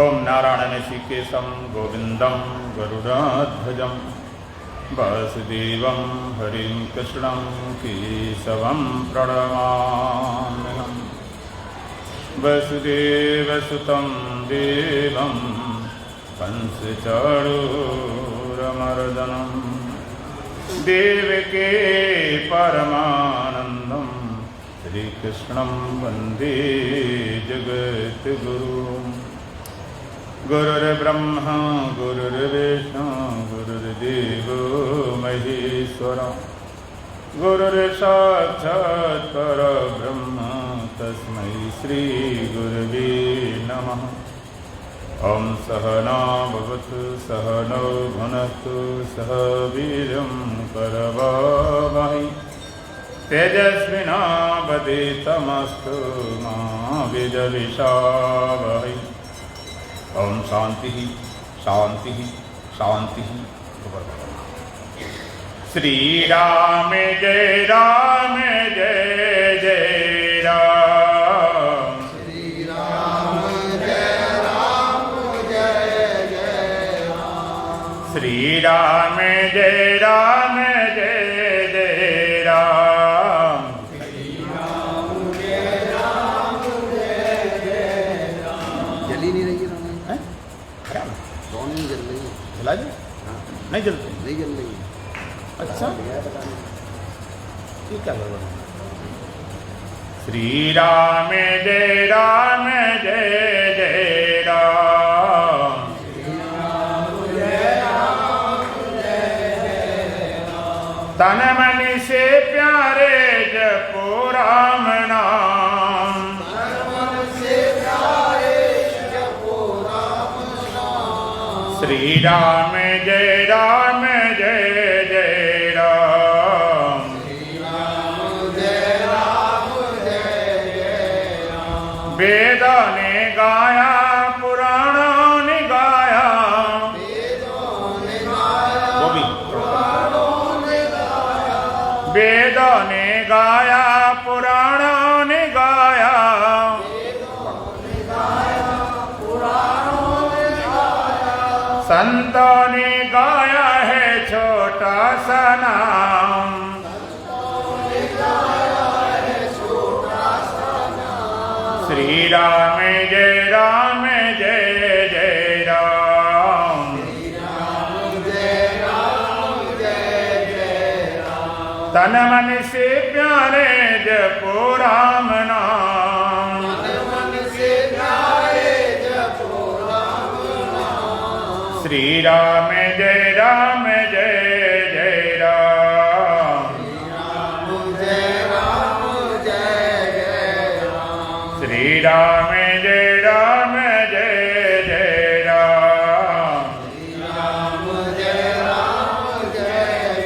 ओम नारायण ऋषिकेशं गोविंदं गरुडाध्वजं वासुदेवं हरिं कृष्णं केशवं प्रणमाम्यहम्। वसुदेवसुतं देवं कंसचाणूरमर्दनं देवकी परमानन्दं श्रीकृष्णं वन्दे जगद्गुरुम्। गुरुर्ब्रह्मा गुरुर्विष्णु गुरुर्देवो महेश्वरा गुरुर्साक्षात् परब्रह्म तस्मै श्रीगुरवे नमः। ॐ सहना भवतु सहनौ भुनक्तु सह वीर्यं करवावहै तेजस्विनावधीतमस्तु मा विद्विषावहै। ओम शांति शांति शांति। श्री राम जय जय राम। श्री राम जय राम। श्री राम जय राम। श्री राम जय राम जली नहीं रही नहीं जल रही जला दे? नहीं जलते? नहीं जल रही। अच्छा, ये क्या गड़बड़ है? श्री राम जय राम। श्री राम जय राम। तन मन से प्यारे जपो राम नाम। तन मन से प्यारे जपो राम नाम। श्री राम जय राम। श्री राम जय राम। वेदों ने गाया पुराणों ने गाया। वेदों ने गाया वो भी पुराणों ने गाया। वेदों ने गाया पुराणों ने गाया। वेदों ने गाया पुराणों ने गाया। संतों ने गाया है छोटा सा नाम। संतों ने गाया है छोटा सा नाम। श्री राम जय राम। श्री राम जय राम तन मन से प्यारे जपो राम नाम। तन मन से प्यारे जपो राम नाम। श्री राम जय राम। श्री राम जय राम श्री राम जय राम। श्री राम जय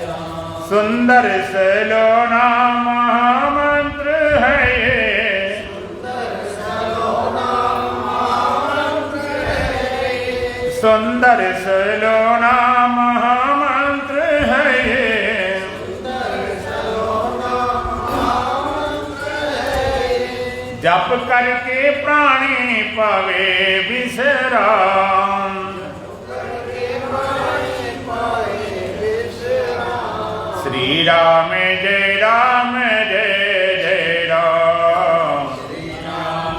राम। सुंदर सलोना महामंत्र है ये। सुंदर सलोना महामंत्र है ये। सुंदर सलोना महामंत्र है ये। सुंदर सलोना महामंत्र है ये। जप करके प्राणी पावे विश्राम। करके प्राणी पाए विश्राम। श्री राम जय राम। श्री राम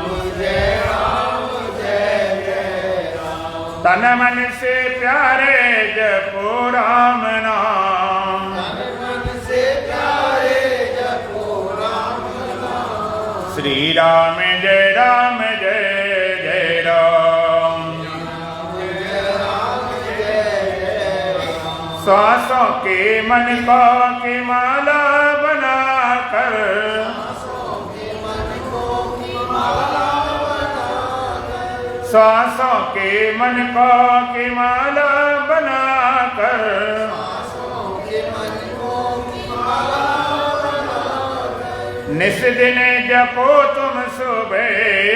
जय राम। तन मन से प्यारे जपो राम नाम। तन मन से प्यारे जपो राम नाम। श्री राम जय राम। श्वासों के मन को की माला बनाकर। सांसों के मन को की माला बनाकर। श्वासों के मन को की माला बनाकर। सांसों के मन को की माला बनाकर। निस दिन जपो तुम सुबह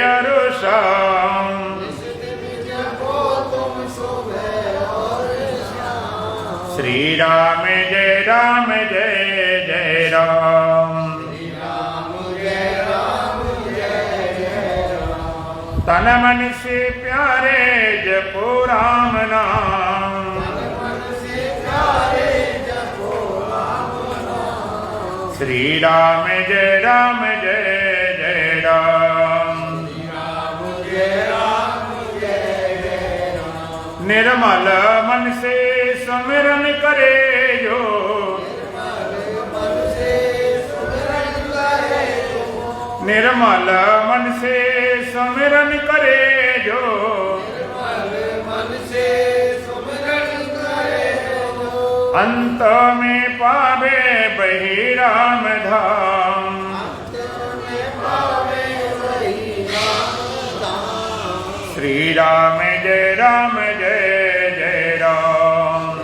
और शाम। इस दिन जपो तुम सुबह और शाम। श्री राम जय राम। श्री राम जय राम। तन मन से प्यारे जपो राम नाम, श्री राम जय जय राम, निर्मल मन से सुमिरन करे जो, निर्मल मन से सुमिरन करे जो, अंत में पावे बही राम धाम, श्री राम जय जय राम,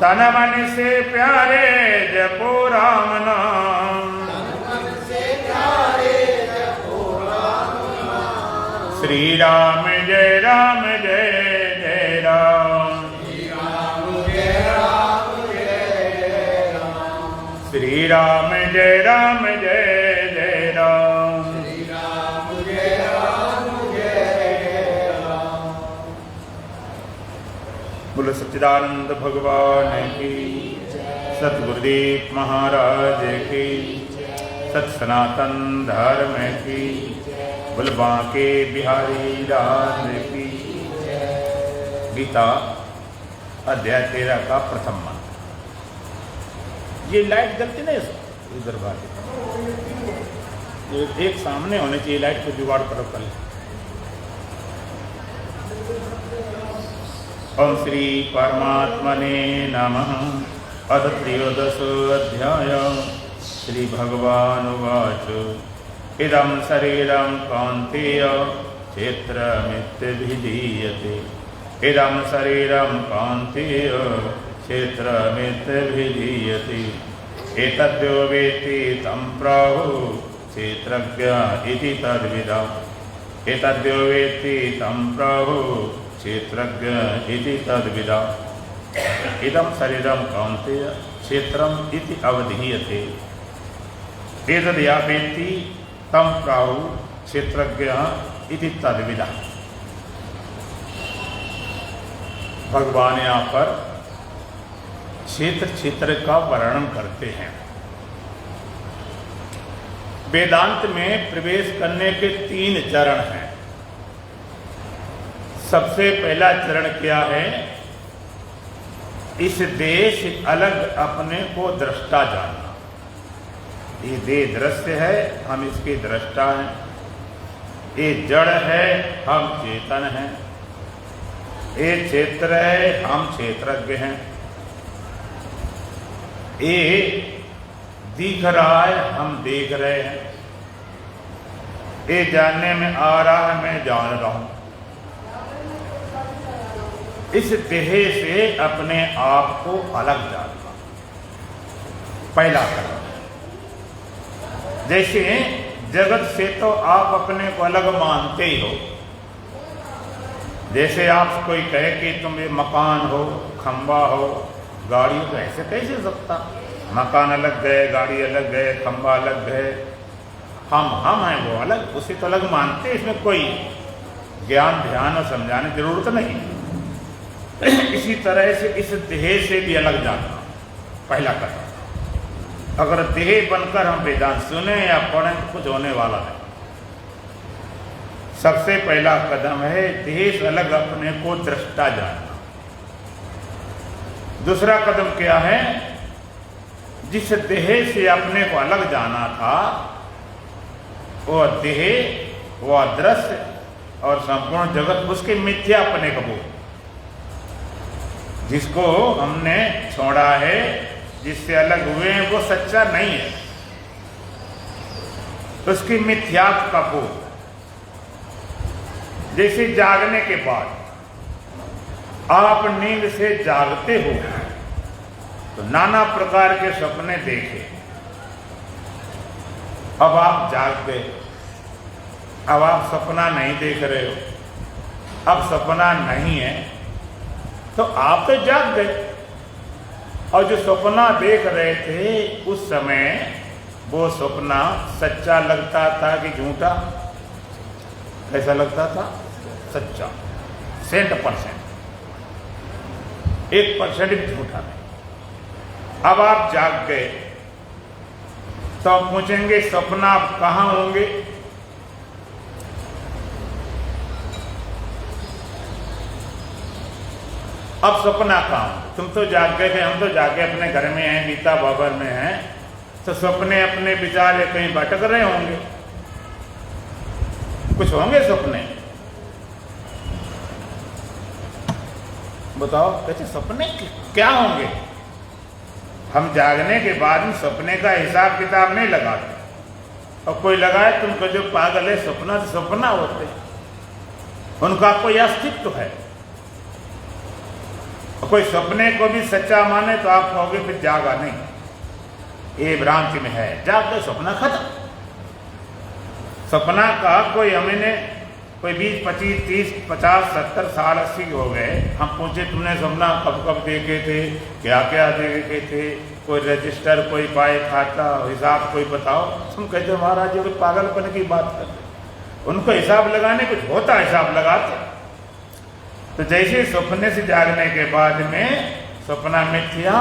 तन मन से प्यारे जपो राम नाम, श्री राम जय राम, श्री राम जय राम, बोलो सच्चिदानंद भगवान की, सतगुरुदेव महाराज की, सत सनातन धर्म की, बोल बांके बिहारी राज की। गीता अध्याय 13 का प्रथम मंत्र। ये लाइट जलती नहीं इधर बात, एक सामने होने चाहिए, लाइट को जुगाड़ करो कल। ओम श्री परमात्मने नमः। अथ त्रयोदशोऽध्याय। श्री भगवानुवाच इदं शरीरं कौन्तेय क्षेत्रमित्यभिधीयते, इदं शरीरं कौन्तेय क्षेत्रमित्यभिधीयते, एतद्यो वेत्ति तं प्राहुः क्षेत्रज्ञ इति तद्विदः, एतद्यो वेत्ति तं प्राहुः क्षेत्रज्ञ इति तद्विदः। इदं शरीरं कौन्तेय क्षेत्रम् इति अवधीयते, एतद्या वेत्ति तं प्राहुः क्षेत्रज्ञ इति तद्विदः। भगवान यहाँ पर क्षेत्र का वर्णन करते हैं। वेदांत में प्रवेश करने के 3 चरण हैं। सबसे पहला चरण क्या है? इस देह से अलग अपने को दृष्टा जानना। ये देह दृश्य है, हम इसके दृष्टा हैं। ये जड़ है, हम चेतन हैं। ये क्षेत्र है, हम क्षेत्रज्ञ हैं। ये दिख रहा है, हम देख रहे हैं। ये जानने में आ रहा है, मैं जान रहा हूं। इस देह से अपने आप को अलग जानना पहला कदम। जैसे जगत से तो आप अपने को अलग मानते ही हो। जैसे आप कोई कहे कि तुम ये मकान हो, खंबा हो, गाड़ी हो, तो ऐसे कैसे सकता? मकान अलग गए, गाड़ी अलग गए, खंबा अलग गए, हम हैं वो अलग, उसे तो अलग मानते। इसमें कोई ज्ञान ध्यान और समझाने की जरूरत नहीं। इसी तरह से इस देह से भी अलग जानना पहला कदम। अगर देह बनकर हम वेदांत सुने या पढ़ें तो कुछ होने वाला नहीं। सबसे पहला कदम है देह से अलग अपने को दृष्टा जानना। दूसरा कदम क्या है? जिस देह से अपने को अलग जाना था, वह देह, वह दृश्य और संपूर्ण जगत उसके मिथ्या अपने कबूल, जिसको हमने छोड़ा है, जिससे अलग हुए हैं, वो सच्चा नहीं है। उसकी मिथ्यात्व का बोध। जैसे जागने के बाद आप नींद से जागते हो तो नाना प्रकार के सपने देखे। अब आप जाग गए, अब आप सपना नहीं देख रहे हो, अब सपना नहीं है, तो आप तो जाग गए। और जो सपना देख रहे थे उस समय वो सपना सच्चा लगता था कि झूठा? कैसा लगता था? सच्चा, 100%, 1% भी झूठा नहीं। अब आप जाग गए तो आप पूछेंगे सपना आप कहां होंगे? अब सपना कहां? तुम तो जाग गए थे, हम तो जागे अपने घर में हैं, गीता भवन में हैं, तो सपने अपने विचार कहीं भटक रहे होंगे, कुछ होंगे सपने। बताओ कैसे सपने क्या होंगे? हम जागने के बाद में सपने का हिसाब किताब नहीं लगाते, और कोई लगाए तुमको जो पागल है, सपना तो सपना होते, उनका कोई अस्तित्व है। और कोई सपने को भी सच्चा माने तो आप कहोगे फिर जागा नहीं, ये भ्रांति में है, जाग गए सपना खत्म। सपना का कोई हमें कोई 20, 25, 30, 50, 70 साल 80 हो गए, हम पूछे तुमने सपना कब कब देखे थे, क्या क्या देखे थे, कोई रजिस्टर, कोई पाए खाता, हिसाब कोई बताओ, तुम कहते महाराज जी पागलपन की बात करते, उनको हिसाब लगाने कुछ होता, हिसाब लगाते। तो जैसे सपने से जागने के बाद में सपना मिथ्या,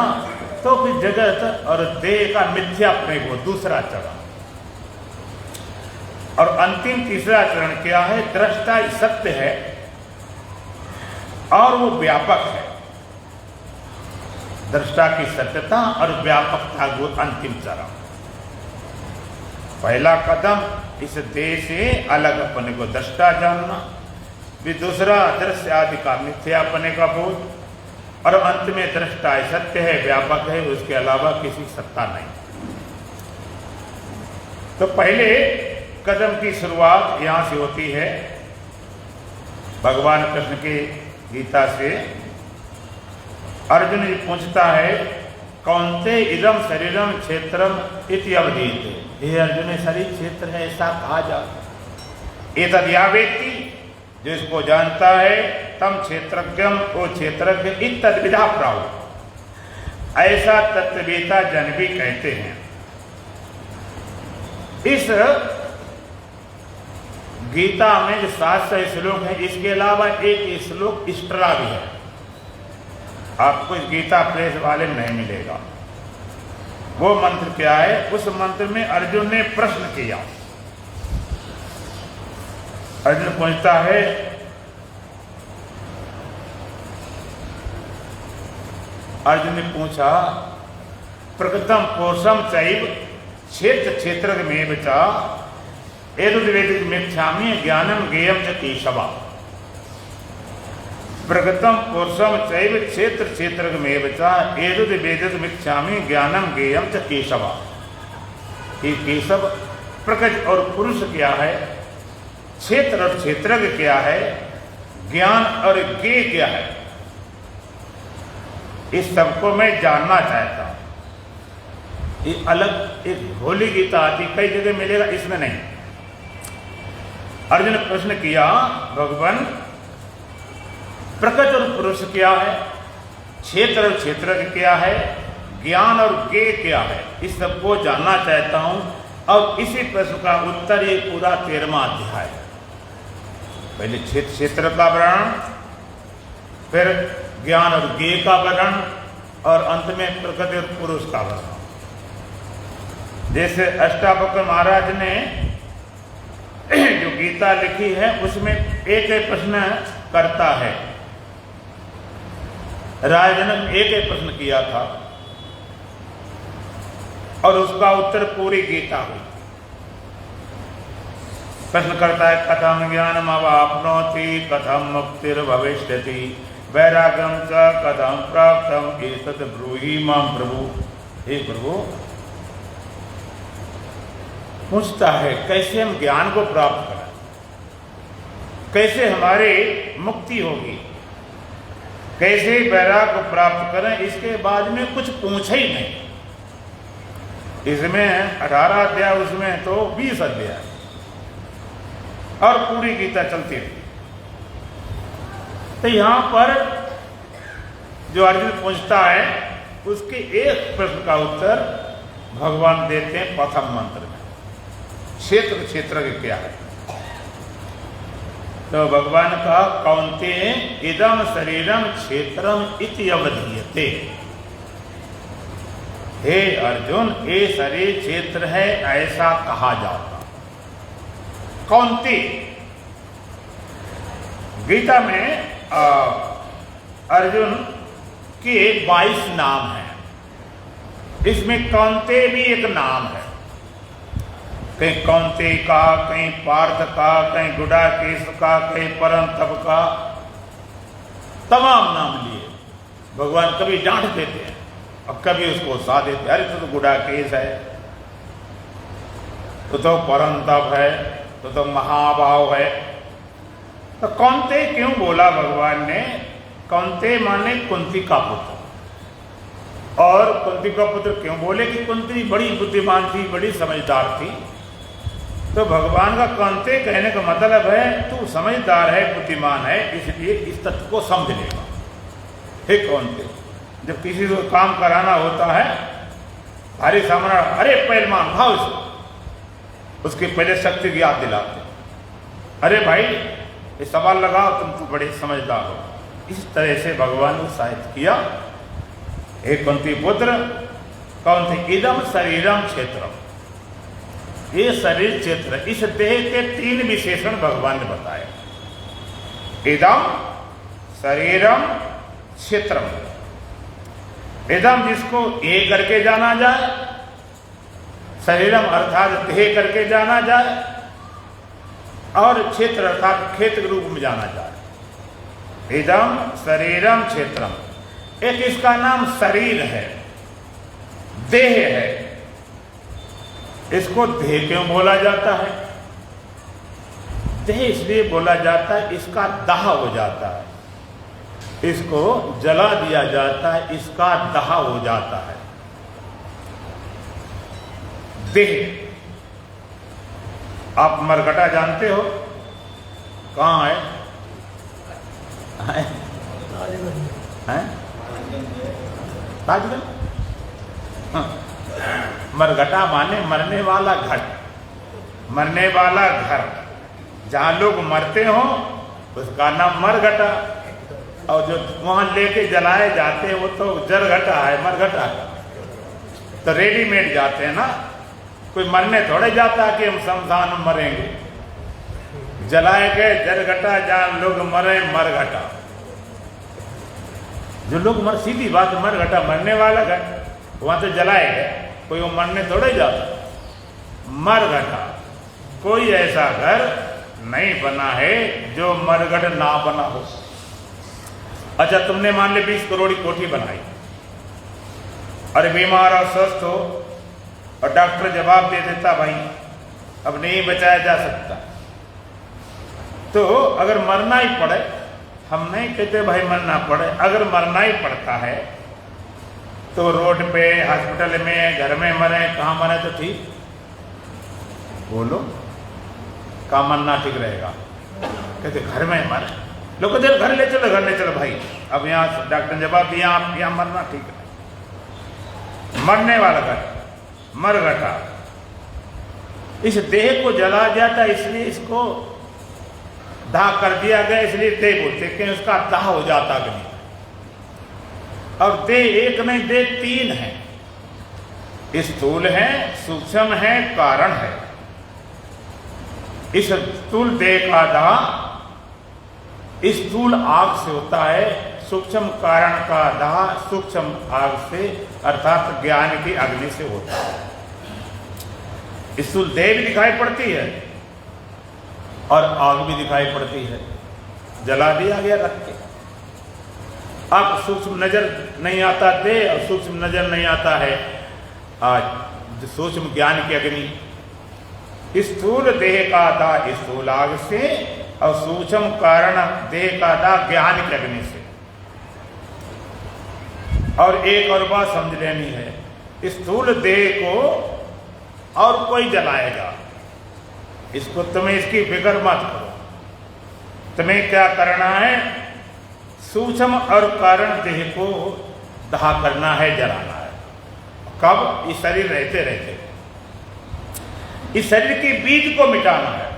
तो फिर जगत और देह का मिथ्या प्रेम हो, दूसरा चरण। और अंतिम तीसरा चरण क्या है? दृष्टा सत्य है और वो व्यापक है। दृष्टा की सत्यता और व्यापकता वो अंतिम चरण। पहला कदम इस देह से अलग अपने को दृष्टा जानना, फिर दूसरा दृश्य आदि का मिथ्या अपने का बोध, और अंत में दृष्टा है, सत्य है, व्यापक है, उसके अलावा किसी सत्ता नहीं। तो पहले कदम की शुरुआत यहां से होती है भगवान कृष्ण की गीता से। अर्जुन जी पूछता है कौन्ते इदम शरीरम क्षेत्रम इति अवधीत। हे अर्जुन, शरीर क्षेत्र है ऐसा कहा जाता। एतद् या व्यक्ति, जो इसको जानता है, तम क्षेत्रज्ञम, वो क्षेत्रज्ञ, इत्तद्विधा प्राहुः, ऐसा तत्ववेता जन भी कहते हैं। इस गीता में जो 700 श्लोक है, इसके अलावा एक श्लोक एक्स्ट्रा भी है, आपको इस गीता प्रेस वाले में नहीं मिलेगा। वो मंत्र क्या है? उस मंत्र में अर्जुन ने प्रश्न किया। अर्जुन पूछता है अर्जुन ने पूछा प्रकृतम पुरुषम चैव क्षेत्र क्षेत्र में बचा एतद्वेदित मिथ्यामि ज्ञानम ज्ञेयम च केशव। प्रकृतम पुरुषम चैव क्षेत्र क्षेत्र में बचा एतद्वेदित मिथ्यामि ज्ञानम ज्ञेयम च केशव। ये केशव, प्रकृति और पुरुष क्या है, क्षेत्र और क्षेत्रज्ञ क्या है, ज्ञान और ज्ञेय क्या है, इस सबको मैं जानना चाहता हूं। ये अलग एक भोली गीता आती, कई जगह मिलेगा, इसमें नहीं। अर्जुन ने प्रश्न किया भगवान, प्रकृति और पुरुष क्या है, क्षेत्र और क्षेत्रज्ञ क्या है, ज्ञान और ज्ञेय क्या है, इस सबको जानना चाहता हूं। और इसी प्रश्न का उत्तर ये पूरा 13वां अध्याय है। पहले क्षेत्र का वर्णन, फिर ज्ञान और ज्ञेय का वर्णन, और अंत में प्रकृति और पुरुष का वर्णन। जैसे अष्टावक्र महाराज ने जो गीता लिखी है उसमें एक एक प्रश्न करता है। राजा जनक एक एक प्रश्न किया था और उसका उत्तर पूरी गीता हुई। प्रश्न करता है कथम ज्ञानम अवाप्नोति कथम मुक्तिर्भविष्यति वैराग्यम च कथम प्राप्तम एतत् ब्रूहि मां प्रभु। हे प्रभु, पूछता है कैसे हम ज्ञान को प्राप्त करें, कैसे हमारी मुक्ति होगी, कैसे वैराग्य को प्राप्त करें। इसके बाद में कुछ पूछे ही नहीं। इसमें 18 अध्याय, उसमें तो 20 अध्याय, और पूरी गीता चलती रही। तो यहां पर जो अर्जुन पूछता है उसके एक प्रश्न का उत्तर भगवान देते हैं प्रथम मंत्र में। क्षेत्र क्षेत्र के क्या है? तो भगवान का कौन्तेय इदम शरीरम क्षेत्रम इति अवधीयते। हे अर्जुन, ये शरीर क्षेत्र है ऐसा कहा जाता। कौन्तेय, गीता में अर्जुन के 22 नाम हैं। इसमें कौन्तेय भी एक नाम है। कहीं कौन्तेय का, कहीं पार्थ का, कहीं गुडाकेश का, कहीं परंतप का, तमाम नाम लिए। भगवान कभी डांट देते हैं और कभी उसको साथ देते। अरे तो गुडाकेश है, तो परंतप है, तो महाभाव है। तो कौन्तेय क्यों बोला भगवान ने? कौन्तेय माने कुंती का पुत्र। और कुंती का पुत्र क्यों बोले? कि कुंती बड़ी बुद्धिमान थी, बड़ी समझदार थी। तो भगवान का कौन्तेय कहने का मतलब है तू समझदार है, बुद्धिमान है, इसलिए इस तत्व को समझ लेगा। हे कौन्तेय, जब किसी को काम कराना होता है, भारी सामना, अरे पहलवान भाव इसको, उसकी पहले शक्ति की याद दिलाते। अरे भाई ये सवाल लगाओ, तुम तो बड़े समझदार हो। इस तरह से भगवान ने साहित्य किया। हे कुंती पुत्र, कौन्तेय इदम शरीरम क्षेत्रम, ये शरीर क्षेत्र, इस देह के 3 विशेषण भगवान ने बताए। इदम शरीरम क्षेत्रम। इदम जिसको ए करके जाना जाए, शरीरम अर्थात देह करके जाना जाए, और क्षेत्र अर्थात खेत के रूप में जाना जाए। इदम शरीरम क्षेत्रम। एक इसका नाम शरीर है, देह है। इसको देह क्यों बोला जाता है? देह इसलिए बोला जाता है इसका दाह हो जाता है, इसको जला दिया जाता है, इसका दाह हो जाता है। देह, आप मरघटा जानते हो? कहाँ है? ताजगंज। हाँ। मरघटा माने मरने वाला घर, मरने वाला घर। जहां लोग मरते हो उसका नाम मरघटा, और जो वहां लेके जलाए जाते हैं वो तो जरघटा है, मरघटा। तो रेडीमेड जाते हैं ना, कोई मरने थोड़े जाता कि हम शमशान में मरेंगे। जलाए गए जरघटा, जहां लोग मरे मरघटा। जो लोग मर, सीधी बात, मरघटा मरने वाला घर, वहां तो जलाए गए, कोई वो मरने थोड़े जाता। मरघटा, कोई ऐसा घर नहीं बना है जो मरघट ना बना हो। अच्छा, तुमने मान ली 20 करोड़ की कोठी बनाई, अरे बीमार और स्वस्थ हो, और डॉक्टर जवाब दे देता भाई अब नहीं बचाया जा सकता। तो अगर मरना ही पड़े, हम नहीं कहते भाई मरना पड़े, अगर मरना ही पड़ता है तो रोड पे, हॉस्पिटल में, घर में मरे, कहाँ मरे तो ठीक? बोलो, कहाँ मरना ठीक रहेगा? कहते घर में मरे। लोग कहते घर ले चलो, घर ले चलो भाई, अब यहाँ डॉक्टर जवाब दिया आप यहाँ मरना ठीक है। मरने वाला घर, मरघटा। इस देह को जला जाता, इसलिए इसको दाह कर दिया गया, इसलिए देह बोलते कि उसका दाह हो जाता अग्नि। और देह एक नहीं, देह 3 है। स्थूल है, सूक्ष्म है, कारण है। इस स्थूल देह का दाह स्थूल आग से होता है, सूक्ष्म कारण का दाह सूक्ष्म आग से अर्थात ज्ञान की अग्नि से होता है। स्थूल देह भी दिखाई पड़ती है और आग भी दिखाई पड़ती है, जला दिया गया रख के। अब सूक्ष्म नजर नहीं आता देह, और सूक्ष्म नजर नहीं आता है आज सूक्ष्म ज्ञान की अग्नि। स्थूल देह का दाह स्थूल आग से, और सूक्ष्म कारण देह का दाह ज्ञान की अग्नि से। और एक और बात समझ लेनी है, स्थूल देह को और कोई जलाएगा, इसको तुम्हें इसकी फिक्र मत करो। तुम्हें क्या करना है? सूक्ष्म और कारण देह को दाह करना है, जलाना है। कब? इस शरीर रहते रहते। इस शरीर के बीज को मिटाना है।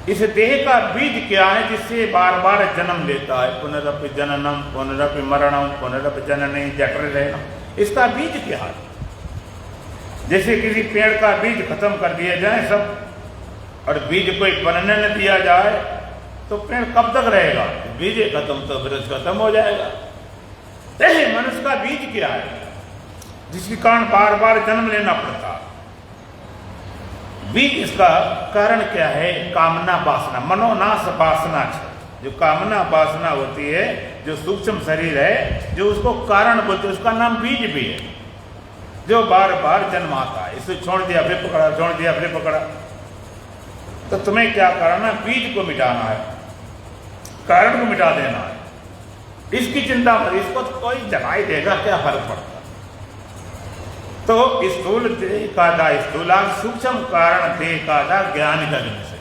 इस देह का बीज क्या है जिससे बार बार जन्म लेता है? पुनरपि जननम पुनरपि मरणम पुनरपि जननी जठर रहना। इसका बीज क्या है? जैसे किसी पेड़ का बीज खत्म कर दिया जाए सब, और बीज कोई बनने न दिया जाए तो पेड़ कब तक रहेगा? बीज खत्म तो फिर खत्म हो जाएगा। मनुष्य का बीज क्या है जिसके कारण बार बार जन्म लेना पड़ता? बीज इसका कारण क्या है? कामना वासना, मनोनाश वासना। जो कामना वासना होती है, जो सूक्ष्म शरीर है, जो उसको कारण बोलते हैं, उसका नाम बीज भी है, जो बार बार जन्म आता है। इसे छोड़ दिया फिर पकड़ा, छोड़ दिया फिर पकड़ा। तो तुम्हें क्या करना? बीज को मिटाना है, कारण को मिटा देना है। इसकी चिंता मत, इसको तो कोई जगाई देगा, क्या फर्क पड़ता? तो स्थूल देह का था स्थूला, सूक्ष्म कारण देह का था ज्ञान का विषय।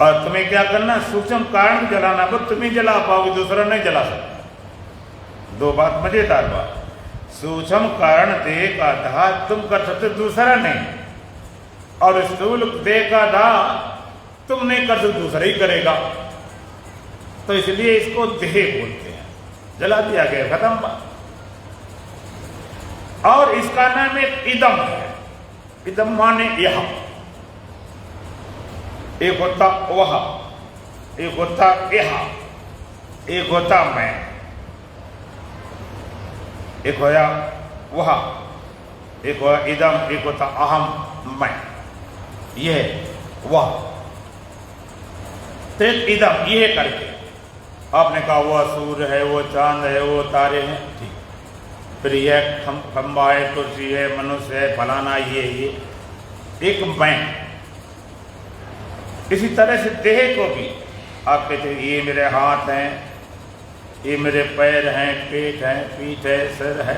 और तुम्हें क्या करना? सूक्ष्म कारण जलाना, बस तुम्हें जला पाओगे, दूसरा नहीं जला सकते। दो बात, मजेदार बात। सूक्ष्म कारण देह का था तुम कर सकते, दूसरा नहीं। और स्थूल देह का था तुम नहीं कर सकते, दूसरा ही करेगा। तो इसलिए इसको देह बोलते हैं। जला दिया गया, खत्म बात। और इसका नाम एक इदम है। इदम माने यह, एक होता वह, एक होता यह, एक होता मैं, एक होया वह, एक होया इदम, एक होता अहम मैं, यह वह। तो इदम यह करके आपने कहा वो सूर्य है, वो चांद है, वो तारे हैं, ठीक। फिर यह खंबा है, कुर्सी है, मनुष्य है, फलाना ये एक मैं। इसी तरह से देह को भी आप कहते हैं ये मेरे हाथ हैं, ये मेरे पैर हैं, पेट है, पीठ है, सिर है,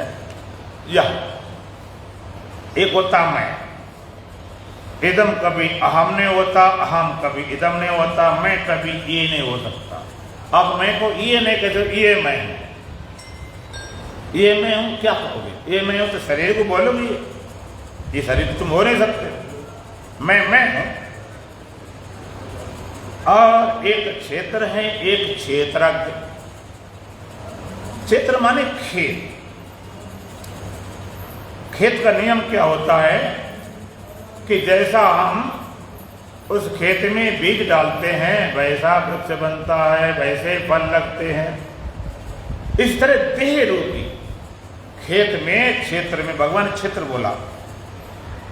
यह एक होता मैं। इदम कभी अहम नहीं होता, अहम कभी इदम नहीं होता, मैं कभी ये नहीं हो सकता। अब मैं को ये नहीं कहते, ये मैं हूं, ये मैं हूं, क्या कहोगे? ये मैं हूं तो शरीर को बोलोगे, ये शरीर तुम हो नहीं सकते। मैं हूं। और एक क्षेत्र है, एक क्षेत्रज्ञ। क्षेत्र माने खेत। खेत का नियम क्या होता है कि जैसा हम उस खेत में बीज डालते हैं वैसा वृक्ष बनता है, वैसे फल लगते हैं। इस तरह देह रूपी खेत में, क्षेत्र में, भगवान क्षेत्र बोला,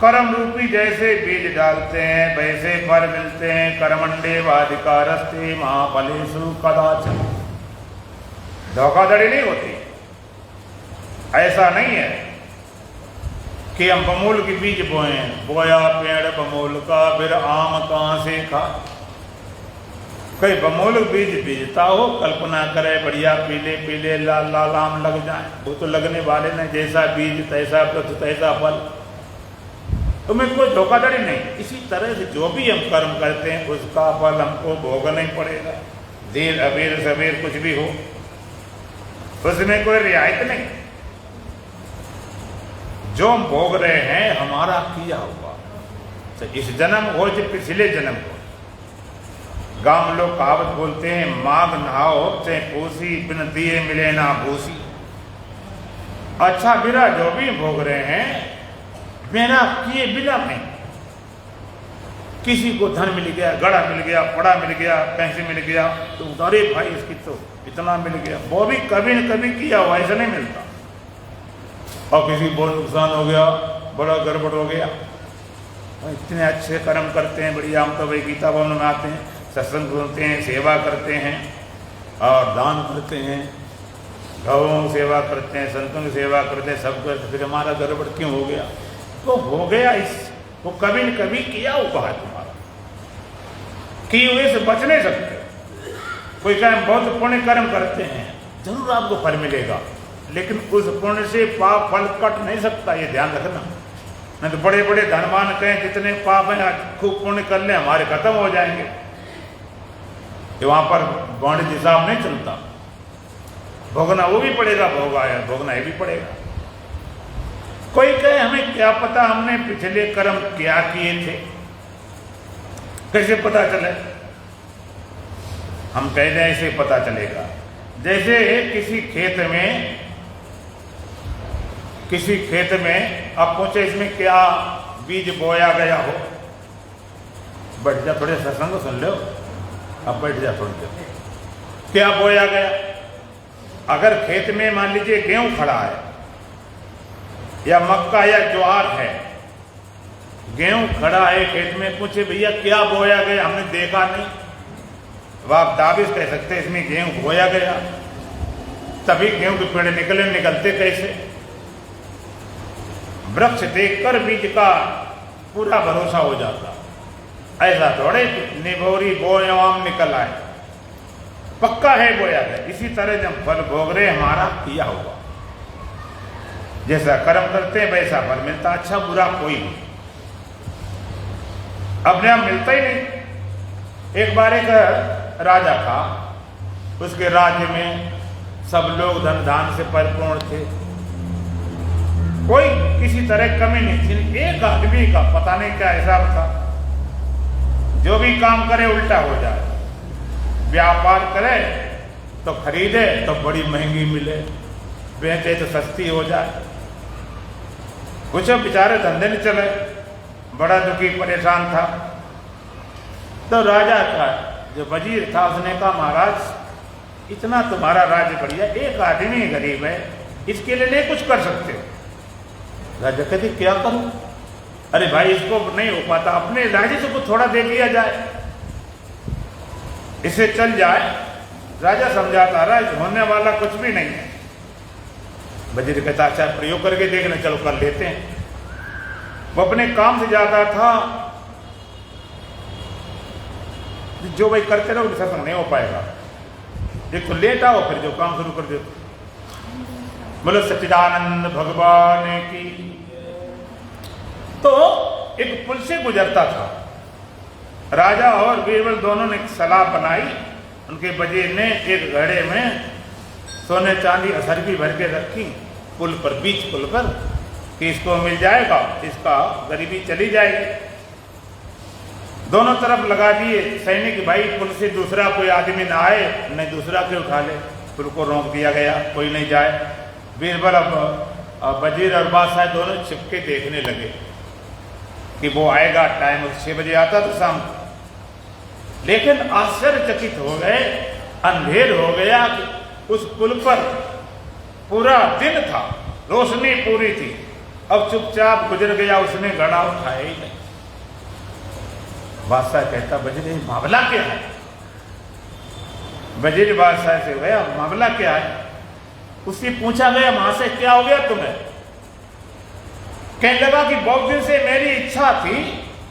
कर्म रूपी जैसे बीज डालते हैं वैसे फल मिलते हैं। कर्मण्येवाधिकारस्ते मा फलेषु कदाचन। धोखाधड़ी नहीं होती। ऐसा नहीं है कि हम बमूल के बीज बोए, बोया पेड़ बमूल का, फिर आम कहां से खा। कोई बमूल बीज बीजता हो, कल्पना करे बढ़िया पीले पीले लाल लाल आम लग जाए, वो तो लगने वाले नहीं। जैसा बीज तैसा वृक्ष तैसा फल, तुम्हें कोई धोखाधड़ी नहीं। इसी तरह से जो भी हम कर्म करते हैं उसका फल हमको भोगना ही पड़ेगा, देर अबेर सवेर कुछ भी हो, उसमें कोई रियायत नहीं। जो हम भोग रहे हैं हमारा किया हुआ, तो इस जन्म हो चाहे पिछले जन्म हो। गांव में लोग कहावत बोलते हैं, माघ नहाओ चाहे कोसी, बिन दिए मिले ना भूसी। अच्छा बिना जो भी भोग रहे हैं बिना किए बिना नहीं। किसी को धन मिल गया, गड़ा मिल गया, पड़ा मिल गया, पैसे मिल गया, तो अरे भाई इसकी तो इतना मिल गया, वो भी कभी न कभी किया हुआ, ऐसा नहीं मिलता। और किसी को नुकसान हो गया, बड़ा गड़बड़ हो गया। इतने अच्छे कर्म करते हैं, बढ़िया। हम तो भाई गीता भवन में आते हैं, सत्संग सुनते हैं, सेवा करते हैं और दान करते हैं, गौओं की सेवा करते हैं, संतों की सेवा करते हैं, सब करते, फिर हमारा गड़बड़ क्यों हो गया? तो हो गया वो कभी न कभी किया हुआ है तुम्हारा, किए हुए से बच नहीं सकते। कोई कहे बहुत पुण्य कर्म करते हैं, जरूर आपको फल मिलेगा, लेकिन उस पुण्य से पाप फल कट नहीं सकता, ये ध्यान रखना। नहीं तो बड़े बड़े धनवान कहें जितने पाप हैं खूब पुण्य कर ले, हमारे खत्म हो जाएंगे। तो वहां पर गौंड हिसाब नहीं चलता, भोगना वो भी पड़ेगा, भोगा है भोगना ये भी पड़ेगा। कोई कहे हमें क्या पता हमने पिछले कर्म क्या किए थे, कैसे पता चले? हम कह दें ऐसे पता चलेगा। जैसे किसी खेत में आप पूछे इसमें क्या बीज बोया गया हो, बैठ जा, थोड़े सत्संग सुन लो, अब बैठ जा थोड़ी देर। क्या बोया गया? अगर खेत में मान लीजिए गेहूं खड़ा है या मक्का या ज्वार है, गेहूं खड़ा है खेत में, पूछे भैया क्या बोया गया, हमने देखा नहीं, अब आप दाविश कह सकते हैं इसमें गेहूं बोया गया, तभी गेहूं के पेड़ निकलते कैसे? वृक्ष देखकर बीज का पूरा भरोसा हो जाता, ऐसा थोड़े निभोरी बोयाम निकल आए, पक्का है बोया गया। इसी तरह जब फल भोग रहे हमारा किया होगा, जैसा कर्म करते हैं वैसा फल मिलता, अच्छा बुरा कोई नहीं, अपने आप मिलता ही नहीं। एक बार एक राजा था, उसके राज्य में सब लोग धन धान से परिपूर्ण थे, कोई किसी तरह कमी नहीं थी। एक आदमी का पता नहीं क्या हिसाब था, जो भी काम करे उल्टा हो जाए, व्यापार करे तो खरीदे तो बड़ी महंगी मिले, बेचे तो सस्ती हो जाए, कुछ बेचारे धंधे नहीं चले, बड़ा दुखी परेशान था। तो राजा का जो वजीर था उसने कहा महाराज इतना तुम्हारा राज्य बढ़िया, एक आदमी गरीब है, इसके लिए नहीं कुछ कर सकते? राजा कहते क्या करूं? अरे भाई इसको नहीं हो पाता, अपने राजस्व को थोड़ा दे दिया जाए, इसे चल जाए। राजा समझाता रहा होने वाला कुछ भी नहीं है। वजीर कहता अच्छा प्रयोग करके देखने, चलो कर लेते हैं। वो अपने काम से जाता था, जो भाई करते रहो सत्संग नहीं हो पाएगा, एक तो लेट आओ फिर जो काम शुरू कर देते। बोलो सच्चिदानंद भगवान की। तो एक पुल से गुजरता था, राजा और बीरबल दोनों ने सलाह बनाई, उनके वजीर ने एक घड़े में सोने चांदी असरफी भर के रखी पुल पर, बीच पुल पर, कि इसको मिल जाएगा, इसका गरीबी चली जाएगी। दोनों तरफ लगा दिए सैनिक, भाई पुल से दूसरा कोई आदमी ना आए, नहीं दूसरा के उठा ले। पुल को रोक दिया गया, कोई नहीं जाए। बीरबल अब वजीर और बादशाह दोनों छिपके देखने लगे कि वो आएगा, टाइम 6 बजे आता था शाम को। लेकिन आश्चर्यचकित हो गए, अंधेर हो गया कि उस पुल पर पूरा दिन था, रोशनी पूरी थी, अब चुपचाप गुजर गया, उसने घड़ा उठाया ही नहीं। बादशाह कहता वजीर मामला क्या है? वजीर बादशाह से गया, मामला क्या है? उससे पूछा गया वहां से क्या हो गया तुम्हें? कहने लगा कि बहुत दिन से मेरी इच्छा थी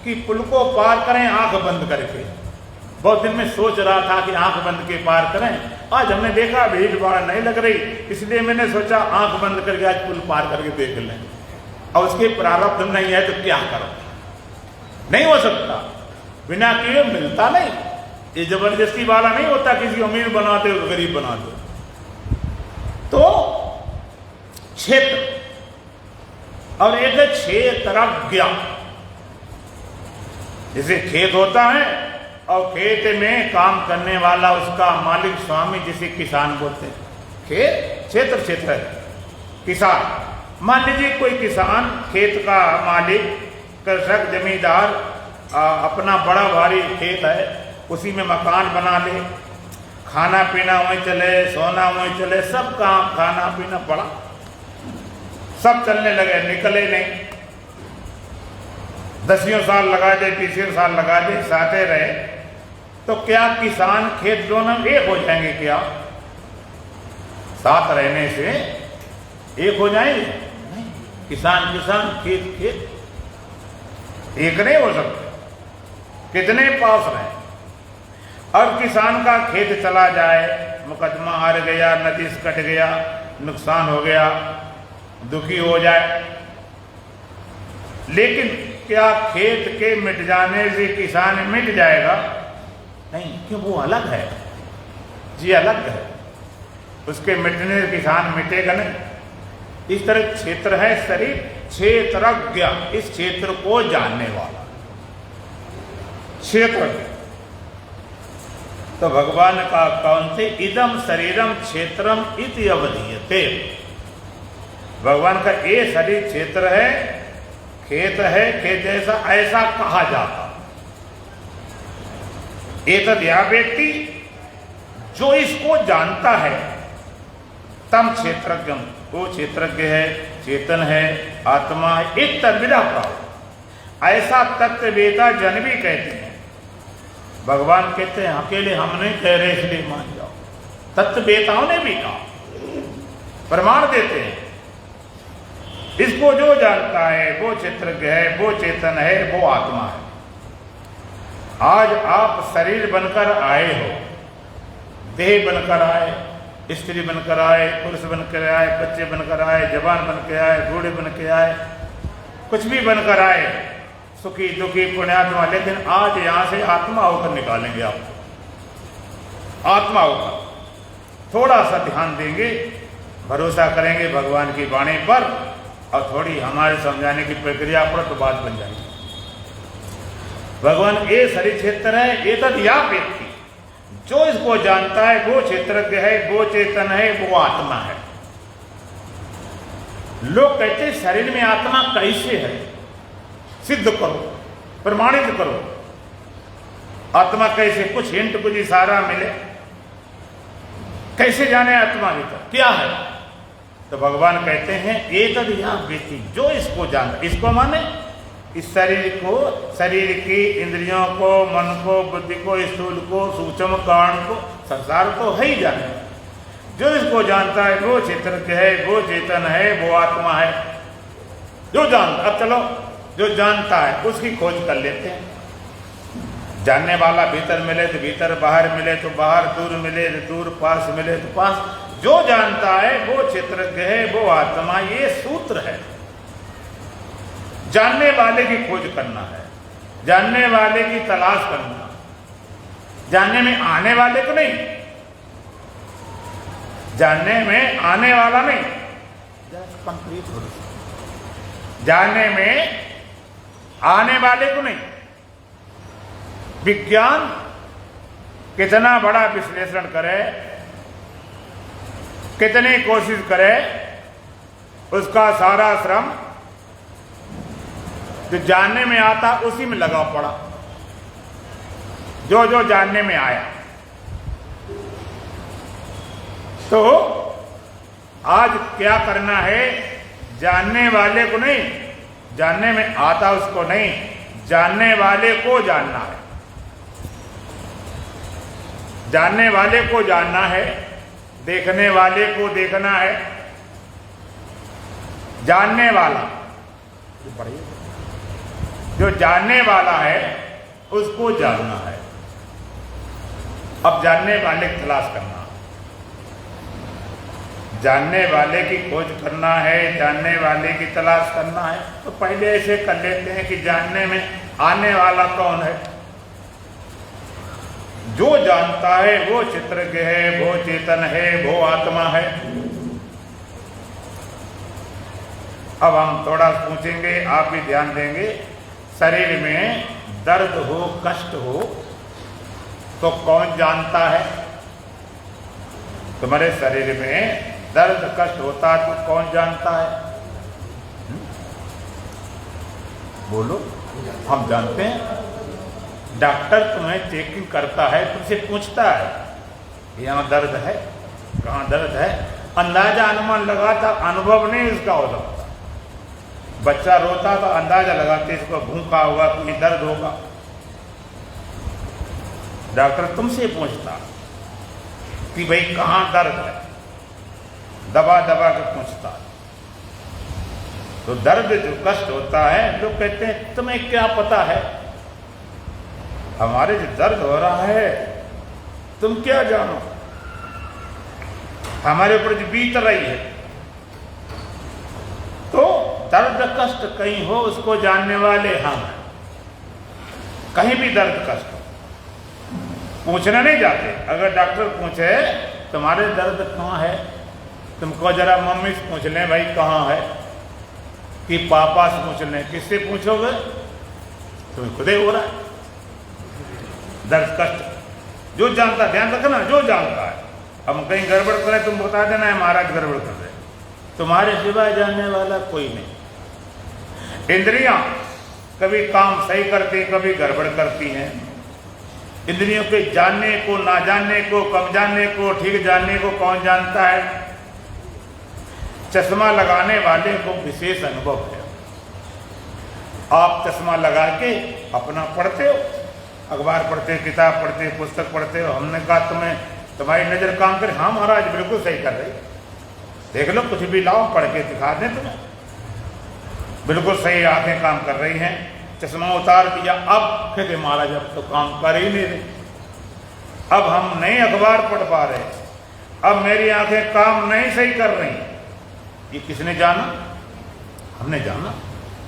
कि पुल को पार करें आंख बंद करके, बहुत दिन में सोच रहा था कि आंख बंद के पार करें, आज हमने देखा भीड़ भाड़ नहीं लग रही, इसलिए मैंने सोचा आंख बंद करके आज पुल पार करके देख लें। और उसके प्रारब्ध नहीं है तो क्या करो? नहीं हो सकता, बिना किए मिलता नहीं, ये जबरदस्ती वाला नहीं होता, किसी अमीर बनाते हो गरीब बनाते हो। तो क्षेत्र और एक है क्षेत्रज्ञ, जैसे खेत होता है और खेत में काम करने वाला उसका मालिक स्वामी, जिसे किसान बोलते हैं। खेत क्षेत्र, क्षेत्र है किसान। मान लीजिए कोई किसान, खेत का मालिक, कृषक, जमींदार, अपना बड़ा भारी खेत है, उसी में मकान बना ले, खाना पीना वहीं चले, सोना वहीं चले, सब काम खाना पीना बड़ा सब चलने लगे, निकले नहीं। 10 साल लगा दे, 20 साल लगा दे, साथे रहे, तो क्या किसान खेत दोनों एक हो जाएंगे? क्या साथ रहने से एक हो जाएंगे? नहीं, किसान किसान, खेत खेत एक नहीं हो सकते, कितने पास रहे। और किसान का खेत चला जाए, मुकदमा हार गया, नतीज कट गया, नुकसान हो गया, दुखी हो जाए, लेकिन क्या खेत के मिट जाने से किसान मिट जाएगा? नहीं, क्यों? वो अलग है जी, अलग है, उसके मिटने से किसान मिटेगा नहीं। इस तरह क्षेत्र है शरीर, क्षेत्रज्ञ, इस क्षेत्र को जानने वाला, क्षेत्रज्ञ। तो भगवान का कौन थे? इदम शरीरम क्षेत्रम इति अवधीयते। भगवान का ये शरीर क्षेत्र है, खेत है, खेत जैसा ऐसा कहा जाता। एतद या व्यक्ति जो इसको जानता है, तम क्षेत्रज्ञ, वो क्षेत्रज्ञ है, चेतन है, आत्मा है, एक तद्विदा प्राप्त। ऐसा तत्ववेता जन भी कहते हैं। भगवान कहते हैं अकेले हम नहीं कह रहे इसलिए मान जाओ, तत्ववेताओं ने भी कहा, प्रमाण देते हैं। इसको जो जानता है वो क्षेत्रज्ञ है, वो चेतन है, वो आत्मा है। आज आप शरीर बनकर आए हो, देह बनकर आए, स्त्री बनकर आए, पुरुष बनकर आए, बच्चे बनकर आए, जवान बन के आए, बूढ़े बन के आए, कुछ भी बनकर आए, सुखी दुखी पुण्यात्मा, लेकिन आज यहां से आत्मा होकर निकालेंगे आपको। आत्मा होकर थोड़ा सा ध्यान देंगे, भरोसा करेंगे भगवान की वाणी पर, और थोड़ी हमारे समझाने की प्रक्रिया पर, तो बात बन जाएगी। भगवान ये शरीर क्षेत्र है, ये तद या व्यक्ति जो इसको जानता है वो क्षेत्रज्ञ है, वो चेतन है, वो आत्मा है। लोग कहते हैं शरीर में आत्मा कैसे है? सिद्ध करो, प्रमाणित करो। आत्मा कैसे? कुछ हिंट, कुछ इशारा मिले, कैसे जाने आत्मा भीतर क्या है? तो भगवान कहते हैं एतद या व्यक्ति जो इसको जानता, इसको माने इस शरीर को, शरीर की इंद्रियों को, मन को, बुद्धि को, स्थूल को, सूक्ष्म कारण को, संसार को है ही जाने। जो इसको जानता है वो क्षेत्रज्ञ है, वो चेतन है, वो आत्मा है। जो जानता, अब चलो जो जानता है उसकी खोज कर लेते हैं। जानने वाला भीतर मिले तो भीतर, बाहर मिले तो बाहर, दूर मिले तो दूर, पास मिले तो पास। जो जानता है वो क्षेत्रज्ञ है, वो आत्मा। ये सूत्र है। जानने वाले की खोज करना है, जानने वाले की तलाश करना, जानने में आने वाले को नहीं, जानने में आने वाला नहीं, कंप्लीट हो, जानने में आने वाले को नहीं। विज्ञान कितना बड़ा विश्लेषण करे, कितनी कोशिश करे, उसका सारा श्रम जो जानने में आता उसी में लगा पड़ा। जो जो जानने में आया, तो आज क्या करना है? जानने वाले को नहीं, जानने में आता उसको नहीं, जानने वाले को जानना है। जानने वाले को जानना है, देखने वाले को देखना है। जानने वाला, जो जानने वाला है उसको जानना है। अब जानने वाले की तलाश करना, जानने वाले की खोज करना है, जानने वाले की तलाश करना है। तो पहले ऐसे कर लेते हैं कि जानने में आने वाला कौन है? जो जानता है वो चित्रज्ञ है, वो चेतन है, वो आत्मा है। अब हम थोड़ा पूछेंगे, आप भी ध्यान देंगे। शरीर में दर्द हो, कष्ट हो तो कौन जानता है? तुम्हारे शरीर में दर्द कष्ट होता है तो कौन जानता है? बोलो, हम जानते हैं। डॉक्टर तुम्हें चेकिंग करता है, तुमसे पूछता है यहाँ दर्द है, कहाँ दर्द है। अंदाजा अनुमान लगाता, अनुभव नहीं इसका हो सकता। बच्चा रोता तो अंदाजा लगाते इसको भूखा होगा, कोई दर्द होगा। डॉक्टर तुमसे पूछता कि भाई कहाँ दर्द है, दबा दबा के पूछता। तो दर्द जो कष्ट होता है, लोग कहते हैं तुम्हें क्या पता है, हमारे जो दर्द हो रहा है तुम क्या जानो, हमारे ऊपर जो बीत रही है। तो दर्द कष्ट कहीं हो उसको जानने वाले हम हैं। कहीं भी दर्द कष्ट हो, पूछने नहीं जाते। अगर डॉक्टर पूछे तुम्हारे दर्द कहाँ है, तुमको जरा मम्मी से पूछ लें भाई कहाँ है, कि पापा से पूछ लें। किससे पूछोगे? तुम्हें खुद ही हो रहा है दर्द कष्ट। जो जानता, ध्यान रखना, जो जानता है। हम कहीं गड़बड़ करें तुम बता देना है महाराज गड़बड़ कर रहे, तुम्हारे सिवाय जानने वाला कोई नहीं। इंद्रियां कभी काम सही करती, कभी गड़बड़ करती हैं। इंद्रियों के जानने को, ना जानने को, कम जानने को, ठीक जानने को कौन जानता है? चश्मा लगाने वाले को विशेष अनुभव है। आप चश्मा लगा के अपना पढ़ते हो, अखबार पढ़ते हो, किताब पढ़ते हो, पुस्तक पढ़ते हो। हमने कहा तुम्हारी नजर काम करे। हाँ महाराज बिल्कुल सही कर रही, देख लो कुछ भी लाओ पढ़ के दिखा दें तुम्हें, बिल्कुल सही आंखें काम कर रही हैं। चश्मा उतार दिया, अब कहते महाराज अब तो काम कर ही नहीं रहे, अब हम नहीं अखबार पढ़ पा रहे, अब मेरी आंखें काम नहीं सही कर रही। ये किसने जाना? हमने जाना